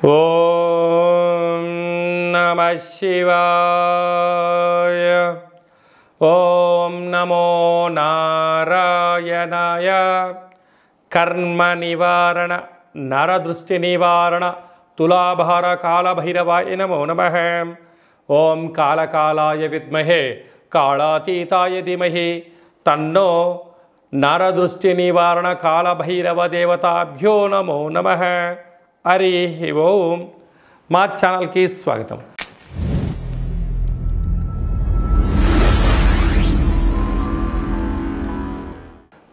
ఓం నమః శివాయ. ఓం నమో నారాయణాయ. కర్మ నివారణ నరదృష్టి నివారణ తులాభార కాళభైరవాయ నమో నమః. ఓం కాళకాలాయ విద్మహే కాళాతీతాయ ధీమహి తన్నో నరదృష్టి నివారణ కాళభైరవ దేవతాభ్యో నమో నమః. హరి ఓం. మా ఛానల్కి స్వాగతం.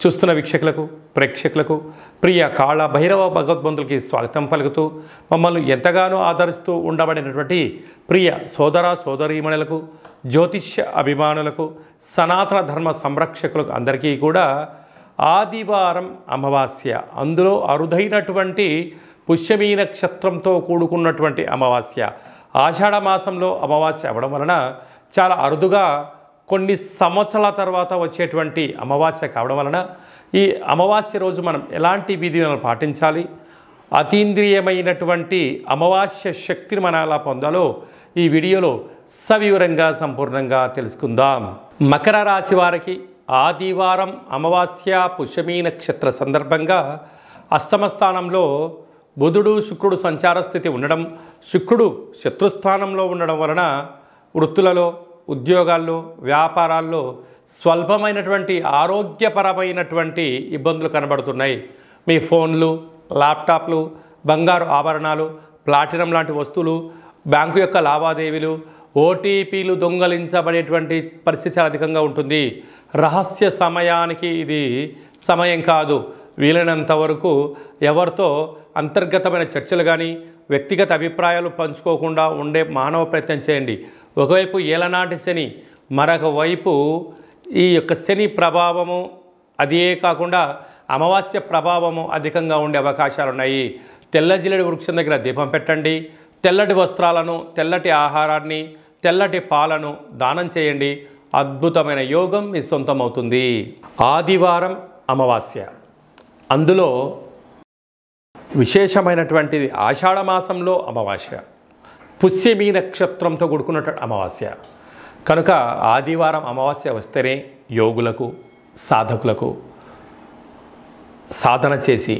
చూస్తున్న వీక్షకులకు ప్రేక్షకులకు ప్రియ కాళభైరవ భగవద్బంధులకి స్వాగతం పలుకుతూ మమ్మల్ని ఎంతగానో ఆదరిస్తూ ఉండబడినటువంటి ప్రియ సోదర సోదరీమణులకు జ్యోతిష్య అభిమానులకు సనాతన ధర్మ సంరక్షకులకు అందరికీ కూడా ఆదివారం అమావాస్య, అందులో అరుదైనటువంటి పుష్యమీ నక్షత్రంతో కూడుకున్నటువంటి అమావాస్య, ఆషాఢ మాసంలో అమావాస్య అవ్వడం వలన చాలా అరుదుగా కొన్ని సంవత్సరాల తర్వాత వచ్చేటువంటి అమావాస్య కావడం వలన ఈ అమావాస్య రోజు మనం ఎలాంటి విధులను పాటించాలి, అతీంద్రియమైనటువంటి అమావాస్య శక్తిని మనం ఎలా పొందాలో ఈ వీడియోలో సవివరంగా సంపూర్ణంగా తెలుసుకుందాం. మకర రాశి వారికి ఆదివారం అమావాస్య పుష్యమీ నక్షత్ర సందర్భంగా అష్టమ స్థానంలో బుధుడు శుక్రుడు సంచార స్థితి ఉండడం, శుక్రుడు శత్రుస్థానంలో ఉండడం వలన వృత్తులలో ఉద్యోగాల్లో వ్యాపారాల్లో స్వల్పమైనటువంటి ఆరోగ్యపరమైనటువంటి ఇబ్బందులు కనబడుతున్నాయి. మీ ఫోన్లు, ల్యాప్టాప్లు, బంగారు ఆభరణాలు, ప్లాటినం లాంటి వస్తువులు, బ్యాంకు యొక్క లావాదేవీలు, ఓటీపీలు దొంగలించబడేటువంటి పరిస్థితి అధికంగా ఉంటుంది. రహస్య సమయానికి ఇది సమయం కాదు. వీలైనంత వరకు ఎవరితో అంతర్గతమైన చర్చలు కానీ వ్యక్తిగత అభిప్రాయాలు పంచుకోకుండా ఉండే మానవ ప్రయత్నం చేయండి. ఒకవైపు ఏలనాటి శని, మరొక వైపు ఈ యొక్క శని ప్రభావము, అదే కాకుండా అమావాస్య ప్రభావము అధికంగా ఉండే అవకాశాలు ఉన్నాయి. తెల్ల జిల్లేడు వృక్షం దగ్గర దీపం పెట్టండి. తెల్లటి వస్త్రాలను, తెల్లటి ఆహారాన్ని, తెల్లటి పాలను దానం చేయండి. అద్భుతమైన యోగం మీ సొంతం అవుతుంది. ఆదివారం అమావాస్య, అందులో విశేషమైనటువంటిది ఆషాఢ మాసంలో అమావాస్య, పుష్యమీ నక్షత్రంతో కూడుకున్నటువంటి అమావాస్య కనుక ఆదివారం అమావాస్య వస్తేనే యోగులకు, సాధకులకు సాధన చేసి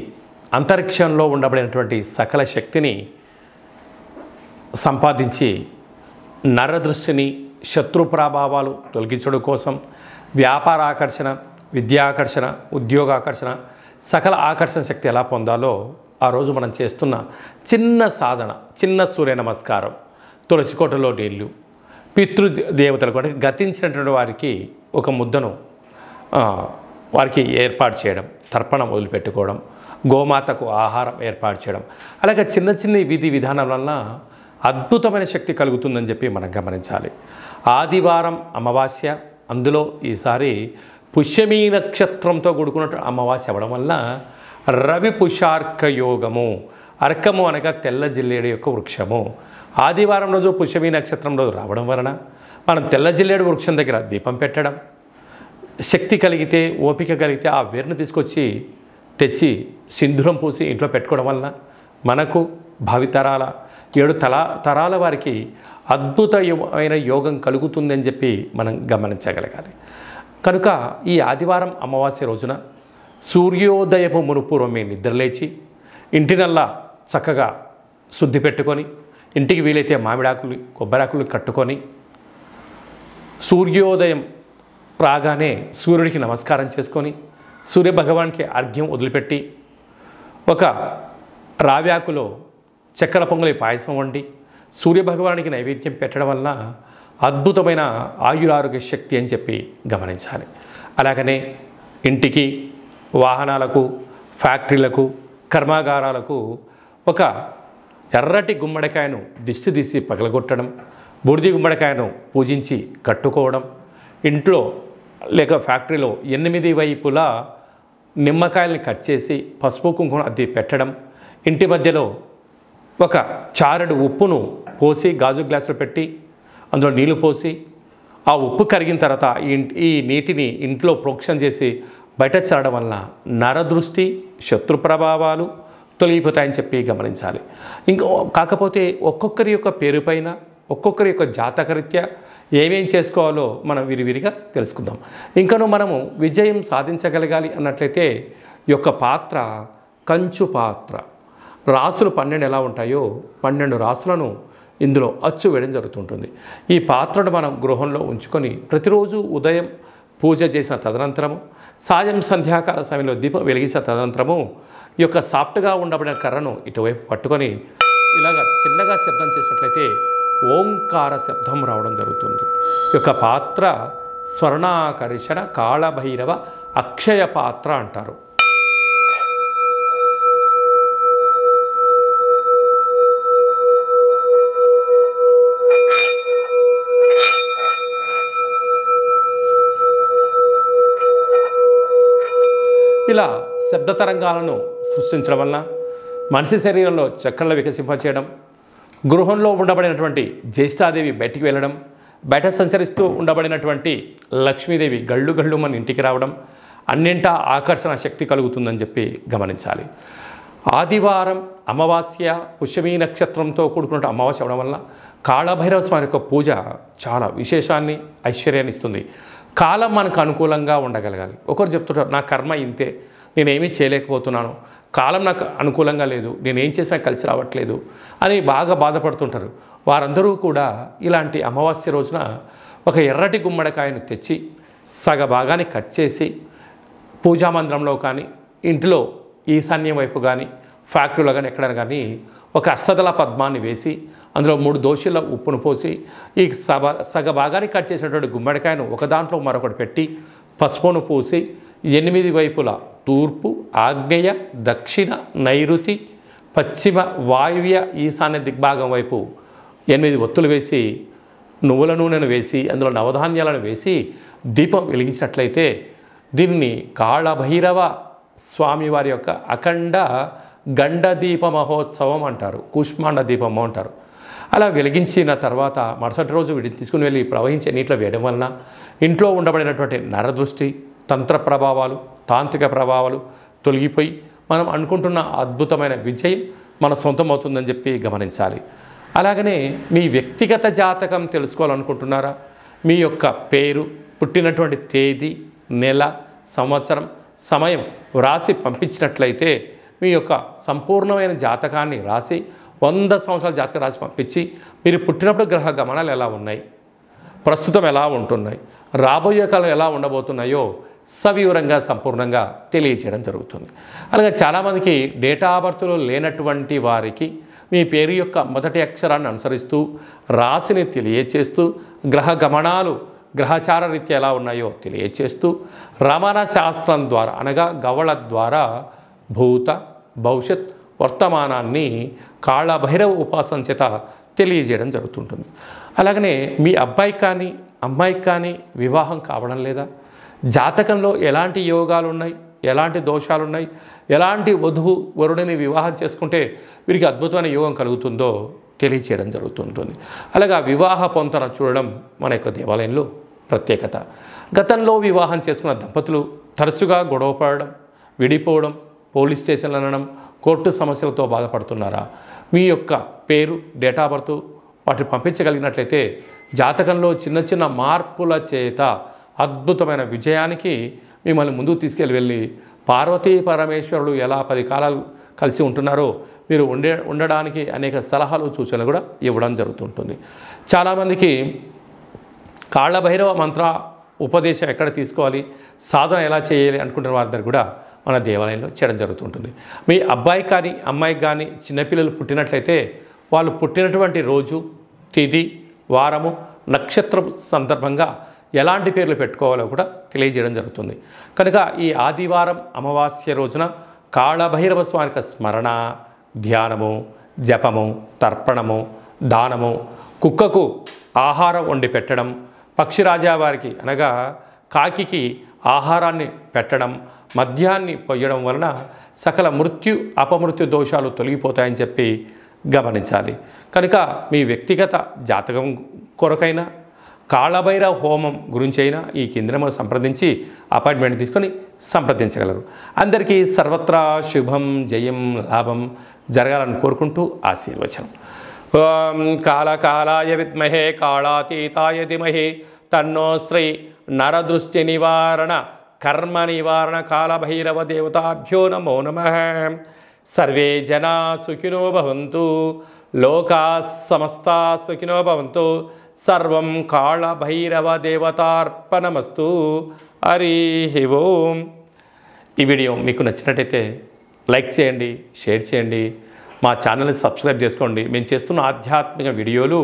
అంతరిక్షంలో ఉండబడినటువంటి సకల శక్తిని సంపాదించి నరదృష్టిని, శత్రు ప్రభావాలు తొలగించడం కోసం వ్యాపార ఆకర్షణ, విద్యాకర్షణ, ఉద్యోగాకర్షణ, సకల ఆకర్షణ శక్తి ఎలా పొందాలో ఆ రోజు మనం చేస్తున్న చిన్న సాధన, చిన్న సూర్య నమస్కారం, తులసి కోటలో నీళ్ళు, పితృదేవతలకు అంటే గతించినటువంటి వారికి ఒక ముద్దను వారికి ఏర్పాటు చేయడం, తర్పణం వదిలిపెట్టుకోవడం, గోమాతకు ఆహారం ఏర్పాటు చేయడం, అలాగే చిన్న చిన్న విధి విధానం వలన అద్భుతమైన శక్తి కలుగుతుందని చెప్పి మనం గమనించాలి. ఆదివారం అమావాస్య, అందులో ఈసారి పుష్యమీ నక్షత్రంతో కూడుకున్న అమావాస్య అవ్వడం వల్ల రవి పుషార్క యోగము, అర్కము అనగా తెల్ల జిల్లేడు యొక్క వృక్షము ఆదివారం రోజు పుష్యమీ నక్షత్రం రోజు రావడం వలన మనం తెల్ల జిల్లేడు వృక్షం దగ్గర దీపం పెట్టడం, శక్తి కలిగితే, ఓపిక కలిగితే ఆ వేరును తీసుకొచ్చి తెచ్చి సింధూరం పూసి ఇంట్లో పెట్టుకోవడం వలన మనకు భావితరాల 7 తరాల వారికి అద్భుతమైన యోగం కలుగుతుందని చెప్పి మనం గమనించగలగాలి. కనుక ఈ ఆదివారం అమావాస్య రోజున సూర్యోదయపు మునుపూర్వం మీ నిద్రలేచి ఇంటినల్లా చక్కగా శుద్ధి పెట్టుకొని, ఇంటికి వీలైతే మామిడాకులు, కొబ్బరాకులు కట్టుకొని సూర్యోదయం రాగానే సూర్యుడికి నమస్కారం చేసుకొని సూర్యభగవానికి అర్ఘ్యం వదిలిపెట్టి ఒక రావ్యాకులో చక్కెర పొంగలి పాయసం వండి సూర్యభగవానికి నైవేద్యం పెట్టడం వల్ల అద్భుతమైన ఆయురారోగ్య శక్తి అని చెప్పి గమనించాలి. అలాగనే ఇంటికి, వాహనాలకు, ఫ్యాక్టరీలకు, కర్మాగారాలకు ఒక ఎర్రటి గుమ్మడికాయను దిష్టి తీసి పగలగొట్టడం, బూడిది గుమ్మడికాయను పూజించి కట్టుకోవడం, ఇంట్లో లేక ఫ్యాక్టరీలో 8 వైపులా నిమ్మకాయల్ని కట్ చేసి పసుపు కుంకుమ అద్ది పెట్టడం, ఇంటి మధ్యలో ఒక చారెడు ఉప్పును పోసి గాజు గ్లాసులో పెట్టి అందులో నీళ్లు పోసి ఆ ఉప్పు కరిగిన తర్వాత ఈ నీటిని ఇంట్లో ప్రోక్షణ చేసి బయట చల్లడం వలన నరదృష్టి, శత్రు ప్రభావాలు తొలగిపోతాయని చెప్పి గమనించాలి. ఇంకా కాకపోతే ఒక్కొక్కరి యొక్క పేరు పైన ఒక్కొక్కరి యొక్క జాతకరీత్యా ఏమేం చేసుకోవాలో మనం విరివిరిగా తెలుసుకుందాం. ఇంకనూ మనము విజయం సాధించగలగాలి అన్నట్లయితే ఈ యొక్క పాత్ర కంచు పాత్ర. రాసులు 12 ఎలా ఉంటాయో 12 రాసులను ఇందులో అచ్చు వేయడం జరుగుతుంటుంది. ఈ పాత్రను మనం గృహంలో ఉంచుకొని ప్రతిరోజు ఉదయం పూజ చేసిన తదనంతరము, సాయం సంధ్యాకాల సమయంలో దీపం వెలిగించిన తదనంతరము ఈ యొక్క సాఫ్ట్గా ఉండబడిన కర్రను ఇటువైపు పట్టుకొని ఇలాగ చిన్నగా శబ్దం చేసినట్లయితే ఓంకార శబ్దం రావడం జరుగుతుంది. ఈ యొక్క పాత్ర స్వర్ణాకర్షణ కాళభైరవ అక్షయ పాత్ర అంటారు. ఇలా శబ్ద తరంగాలను సృష్టించడం వలన మనిషి శరీరంలో చక్రాలు వికసింపచేయడం, గృహంలో ఉండబడినటువంటి జ్యేష్ఠాదేవి బయటికి వెళ్ళడం, బయట సంచరిస్తూ ఉండబడినటువంటి లక్ష్మీదేవి గళ్ళు గళ్ళు మన ఇంటికి రావడం, అన్నింటా ఆకర్షణ శక్తి కలుగుతుందని చెప్పి గమనించాలి. ఆదివారం అమావాస్య పుష్యమీ నక్షత్రంతో కూడుకున్న అమావాస్య అవడం వల్ల కాళభైరవ స్వామి యొక్క పూజ చాలా విశేషాన్ని ఐశ్వర్యాన్ని ఇస్తుంది. కాలం మనకు అనుకూలంగా ఉండగలగాలి. ఒకరు చెప్తుంటారు నా కర్మ ఇంతే, నేనేమీ చేయలేకపోతున్నాను, కాలం నాకు అనుకూలంగా లేదు, నేనేం చేసినా కలిసి రావట్లేదు అని బాగా బాధపడుతుంటారు. వారందరూ కూడా ఇలాంటి అమావాస్య రోజున ఒక ఎర్రటి గుమ్మడికాయను తెచ్చి సగ భాగాన్ని కట్ చేసి పూజామందిరంలో కానీ ఇంటిలో ఈశాన్యం వైపు కానీ ఫ్యాక్టరీలో కానీ ఎక్కడైనా కానీ ఒక అష్టదళ పద్మాన్ని వేసి అందులో 3 దోశల ఉప్పును పోసి ఈ సగ భాగాన్ని కట్ చేసినటువంటి గుమ్మడికాయను ఒక దాంట్లో మరొకటి పెట్టి పసుపును పూసి 8 వైపులా తూర్పు, ఆగ్నేయ, దక్షిణ, నైరుతి, పశ్చిమ, వాయువ్య, ఈశాన్య దిగ్భాగం వైపు 8 ఒత్తులు వేసి నువ్వుల నూనెను వేసి అందులో నవధాన్యాలను వేసి దీపం వెలిగించినట్లయితే దీన్ని కాళభైరవ స్వామివారి యొక్క అఖండ గండ దీప మహోత్సవం అంటారు, కూష్మాండ దీపము అంటారు. అలా వెలిగించిన తర్వాత మరుసటి రోజు వీటిని తీసుకుని వెళ్ళి ప్రవహించే నీటిలో వేయడం వలన ఇంట్లో ఉండబడినటువంటి నరదృష్టి, తంత్ర ప్రభావాలు, తాంత్రిక ప్రభావాలు తొలగిపోయి మనం అనుకుంటున్న అద్భుతమైన విజయం మన సొంతం అవుతుందని చెప్పి గమనించాలి. అలాగనే మీ వ్యక్తిగత జాతకం తెలుసుకోవాలనుకుంటున్నారా? మీ యొక్క పేరు, పుట్టినటువంటి తేదీ, నెల, సంవత్సరం, సమయం వ్రాసి పంపించినట్లయితే మీ యొక్క సంపూర్ణమైన జాతకాన్ని రాసి 100 సంవత్సరాల జాతకం రాసి పంపించి మీరు పుట్టినప్పుడు గ్రహ గమనాలు ఎలా ఉన్నాయి, ప్రస్తుతం ఎలా ఉంటున్నాయి, రాబోయే కాలం ఎలా ఉండబోతున్నాయో సవివరంగా సంపూర్ణంగా తెలియజేయడం జరుగుతుంది. అలాగే చాలామందికి డేటా ఆఫ్ బర్త్లో లేనటువంటి వారికి మీ పేరు యొక్క మొదటి అక్షరాన్ని అనుసరిస్తూ రాశిని తెలియచేస్తూ గ్రహ గమనాలు గ్రహచార రీత్యా ఎలా ఉన్నాయో తెలియచేస్తూ రమణ శాస్త్రం ద్వారా అనగా గవళ ద్వారా భూత భవిష్యత్ వర్తమానాన్ని కాళభైరవ ఉపాసన చేత తెలియజేయడం జరుగుతుంటుంది. అలాగనే మీ అబ్బాయికి కానీ అమ్మాయికి కానీ వివాహం కావడం లేదా, జాతకంలో ఎలాంటి యోగాలు ఉన్నాయి, ఎలాంటి దోషాలు ఉన్నాయి, ఎలాంటి వధువు వరుడిని వివాహం చేసుకుంటే వీరికి అద్భుతమైన యోగం కలుగుతుందో తెలియచేయడం జరుగుతుంటుంది. అలాగా వివాహ పొంతన చూడడం మన యొక్క దేవాలయంలో ప్రత్యేకత. గతంలో వివాహం చేసుకున్న దంపతులు తరచుగా గొడవ పడడం, విడిపోవడం, పోలీస్ స్టేషన్లు అనడం, కోర్టు సమస్యలతో బాధపడుతున్నారా? మీ యొక్క పేరు, డేట్ ఆఫ్ బర్త్ వాటిని పంపించగలిగినట్లయితే జాతకంలో చిన్న చిన్న మార్పుల చేత అద్భుతమైన విజయానికి మిమ్మల్ని ముందుకు తీసుకెళ్ళి పార్వతీ పరమేశ్వరులు ఎలా 10 కాలాలు కలిసి ఉంటున్నారో మీరు ఉండడానికి అనేక సలహాలు సూచనలు కూడా ఇవ్వడం జరుగుతుంటుంది. చాలామందికి కాళభైరవ మంత్ర ఉపదేశం ఎక్కడ తీసుకోవాలి, సాధన ఎలా చేయాలి అనుకుంటున్న వారి దగ్గర కూడా మన దేవాలయంలో చేయడం జరుగుతుంటుంది. మీ అబ్బాయికి కానీ అమ్మాయికి కానీ చిన్నపిల్లలు పుట్టినట్లయితే వాళ్ళు పుట్టినటువంటి రోజు, తిథి, వారము, నక్షత్రం సందర్భంగా ఎలాంటి పేర్లు పెట్టుకోవాలో కూడా తెలియజేయడం జరుగుతుంది. కనుక ఈ ఆదివారం అమావాస్య రోజున కాళభైరవ స్వామికి స్మరణ, ధ్యానము, జపము, తర్పణము, దానము, కుక్కకు ఆహారం వండి పెట్టడం, పక్షిరాజా వారికి అనగా కాకికి ఆహారాన్ని పెట్టడం, మద్యాన్ని పొయ్యడం వలన సకల మృత్యు అపమృత్యు దోషాలు తొలగిపోతాయని చెప్పి గమనించాలి. కనుక మీ వ్యక్తిగత జాతకం కొరకైనా కాళభైరవ హోమం గురించి అయినా ఈ కేంద్రంలో సంప్రదించి అపాయింట్మెంట్ తీసుకొని సంప్రదించగలరు. అందరికీ సర్వత్రా శుభం జయం లాభం జరగాలని కోరుకుంటూ ఆశీర్వచనం. ఓం కాళకాలాయ విద్మహే కాళాతీతాయ ధీమహి తన్నో శ్రీ నరదృష్టి నివారణ కర్మ నివారణ కాళభైరవ దేవతాభ్యో నమో నమః. సర్వే జనా సుఖినో భవంతు, లోకా సమస్తా సుఖినో భవంతు. సర్వం కాళభైరవ దేవతార్పణమస్తు. హరి ఓం. ఈ వీడియో మీకు నచ్చినట్టయితే లైక్ చేయండి, షేర్ చేయండి, మా ఛానల్ని సబ్స్క్రైబ్ చేసుకోండి. మేము చేస్తున్న ఆధ్యాత్మిక వీడియోలు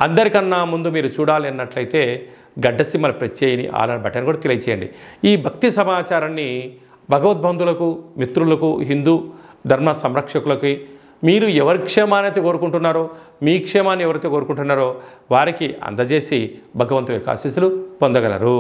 అందరికన్నా ముందు మీరు చూడాలి అన్నట్లయితే గడ్డ సింబల్ ప్రెస్ చేయని ఆల్ బటన్ కూడా తెలియచేయండి. ఈ భక్తి సమాచారాన్ని భగవద్బంధులకు, మిత్రులకు, హిందూ ధర్మ సంరక్షకులకి, మీరు ఎవరి క్షేమాన్ని కోరుకుంటున్నారో, మీ క్షేమాన్ని ఎవరైతే కోరుకుంటున్నారో వారికి అందజేసి భగవంతుడి యొక్క ఆశీస్సులు పొందగలరు.